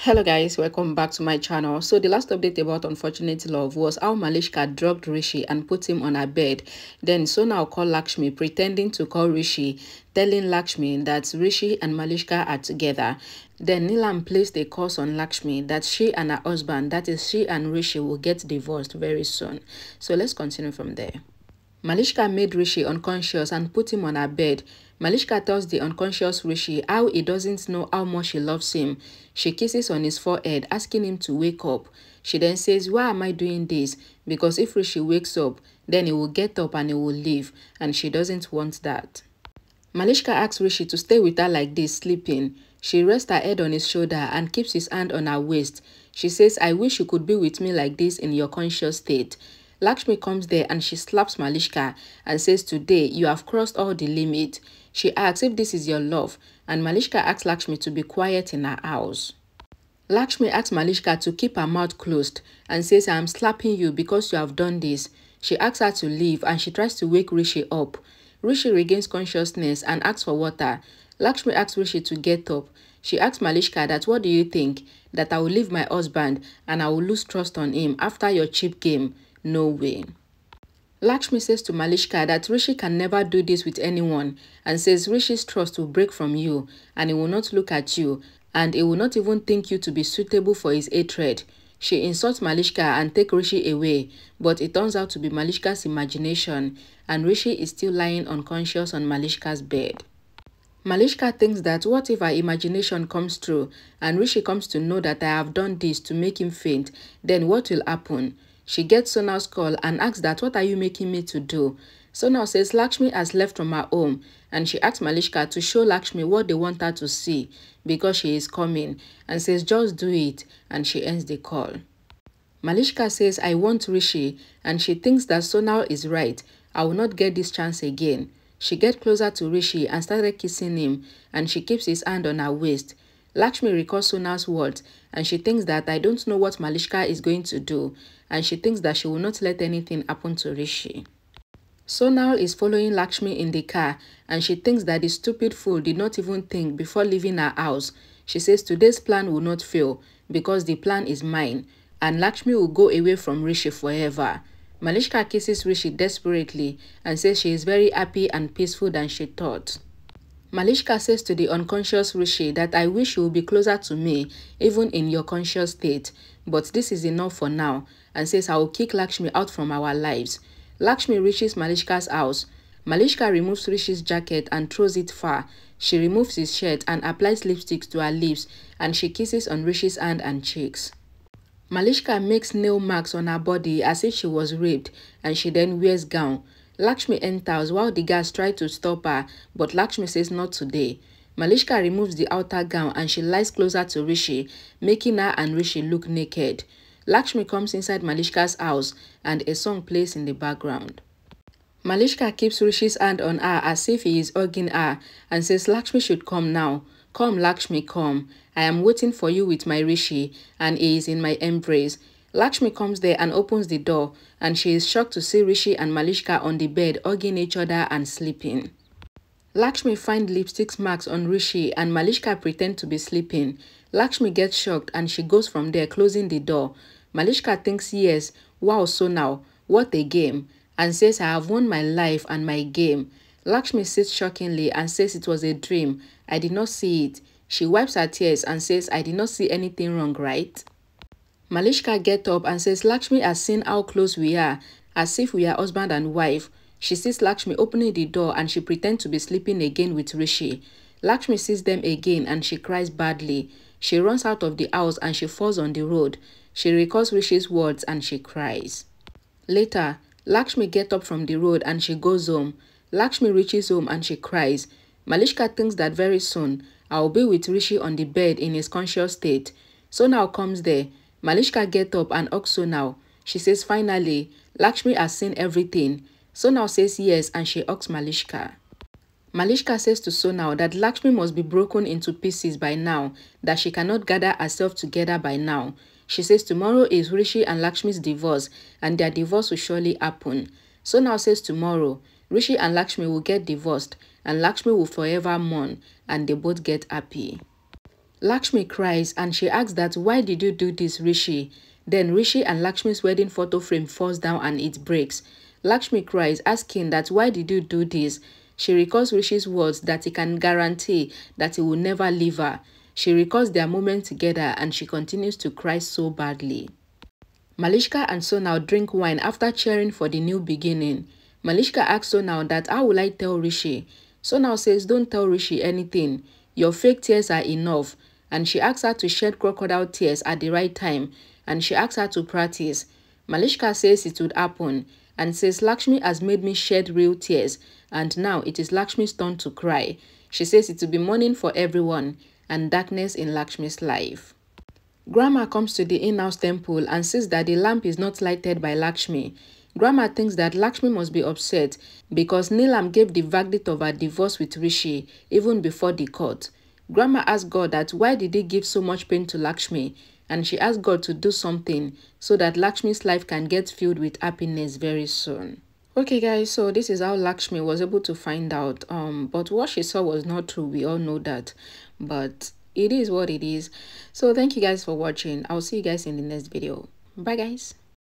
Hello guys, welcome back to my channel. So the last update about Unfortunate Love was how Malishka drugged Rishi and put him on her bed. Then Sona called Lakshmi, pretending to call Rishi, telling Lakshmi that Rishi and Malishka are together. Then Neelam placed a curse on Lakshmi that she and her husband, that is she and Rishi, will get divorced very soon. So let's continue from there. Malishka made Rishi unconscious and put him on her bed. Malishka tells the unconscious Rishi how he doesn't know how much she loves him. She kisses on his forehead, asking him to wake up. She then says, "Why am I doing this? Because if Rishi wakes up, then he will get up and he will leave, and she doesn't want that." Malishka asks Rishi to stay with her like this, sleeping. She rests her head on his shoulder and keeps his hand on her waist. She says, "I wish you could be with me like this in your conscious state." Lakshmi comes there and she slaps Malishka and says, "Today, you have crossed all the limit." She asks if this is your love, and Malishka asks Lakshmi to be quiet in her house. Lakshmi asks Malishka to keep her mouth closed and says, "I am slapping you because you have done this." She asks her to leave and she tries to wake Rishi up. Rishi regains consciousness and asks for water. Lakshmi asks Rishi to get up. She asks Malishka that, "What do you think? That I will leave my husband and I will lose trust on him after your cheap game? No way." Lakshmi says to Malishka that Rishi can never do this with anyone and says Rishi's trust will break from you and he will not look at you and he will not even think you to be suitable for his hatred. She insults Malishka and takes Rishi away, but it turns out to be Malishka's imagination and Rishi is still lying unconscious on Malishka's bed. Malishka thinks that what if her imagination comes true and Rishi comes to know that I have done this to make him faint, then what will happen? She gets Sonal's call and asks that, "What are you making me to do?" Sonal says Lakshmi has left from her home and she asks Malishka to show Lakshmi what they want her to see because she is coming and says just do it, and she ends the call. Malishka says, "I want Rishi," and she thinks that Sonal is right. "I will not get this chance again." She gets closer to Rishi and started kissing him and she keeps his hand on her waist. Lakshmi recalls Sonal's words and she thinks that I don't know what Malishka is going to do and she thinks that she will not let anything happen to Rishi. Sonal is following Lakshmi in the car and she thinks that the stupid fool did not even think before leaving her house. She says today's plan will not fail because the plan is mine and Lakshmi will go away from Rishi forever. Malishka kisses Rishi desperately and says she is very happy and peaceful than she thought. Malishka says to the unconscious Rishi that I wish you would be closer to me even in your conscious state, but this is enough for now, and says I will kick Lakshmi out from our lives. Lakshmi reaches Malishka's house. Malishka removes Rishi's jacket and throws it far. She removes his shirt and applies lipstick to her lips and she kisses on Rishi's hand and cheeks. Malishka makes nail marks on her body as if she was raped and she then wears gown. Lakshmi enters while the guards try to stop her, but Lakshmi says not today. Malishka removes the outer gown and she lies closer to Rishi, making her and Rishi look naked. Lakshmi comes inside Malishka's house and a song plays in the background. Malishka keeps Rishi's hand on her as if he is hugging her and says Lakshmi should come now. "Come Lakshmi, come. I am waiting for you with my Rishi and he is in my embrace." Lakshmi comes there and opens the door and she is shocked to see Rishi and Malishka on the bed hugging each other and sleeping. Lakshmi finds lipstick marks on Rishi and Malishka pretend to be sleeping. Lakshmi gets shocked and she goes from there closing the door. Malishka thinks yes, wow Sonal, what a game, and says I have won my life and my game. Lakshmi sits shockingly and says it was a dream. I did not see it. She wipes her tears and says I did not see anything wrong, right? Malishka gets up and says Lakshmi has seen how close we are, as if we are husband and wife. She sees Lakshmi opening the door and she pretends to be sleeping again with Rishi. Lakshmi sees them again and she cries badly. She runs out of the house and she falls on the road. She recalls Rishi's words and she cries. Later, Lakshmi gets up from the road and she goes home. Lakshmi reaches home and she cries. Malishka thinks that very soon I will be with Rishi on the bed in his conscious state. Sonal comes there. Malishka gets up and hugs Sonal. She says finally, Lakshmi has seen everything. Sonal says yes and she hugs Malishka. Malishka says to Sonal that Lakshmi must be broken into pieces by now, that she cannot gather herself together by now. She says tomorrow is Rishi and Lakshmi's divorce and their divorce will surely happen. Sonal says tomorrow, Rishi and Lakshmi will get divorced and Lakshmi will forever mourn and they both get happy. Lakshmi cries and she asks that why did you do this, Rishi? Then Rishi and Lakshmi's wedding photo frame falls down and it breaks. Lakshmi cries, asking that why did you do this? She recalls Rishi's words that he can guarantee that he will never leave her. She recalls their moment together and she continues to cry so badly. Malishka and Sonal drink wine after cheering for the new beginning. Malishka asks Sonal that how will I tell Rishi? Sonal says don't tell Rishi anything. Your fake tears are enough. And she asks her to shed crocodile tears at the right time. And she asks her to practice. Malishka says it would happen. And says Lakshmi has made me shed real tears. And now it is Lakshmi's turn to cry. She says it will be mourning for everyone. And darkness in Lakshmi's life. Grandma comes to the in-house temple and says that the lamp is not lighted by Lakshmi. Grandma thinks that Lakshmi must be upset because Neelam gave the verdict of her divorce with Rishi even before the court. Grandma asks God that why did he give so much pain to Lakshmi, and she asks God to do something so that Lakshmi's life can get filled with happiness very soon. Okay guys, so this is how Lakshmi was able to find out, but what she saw was not true. We all know that, but it is what it is. So thank you guys for watching. I'll see you guys in the next video. Bye guys.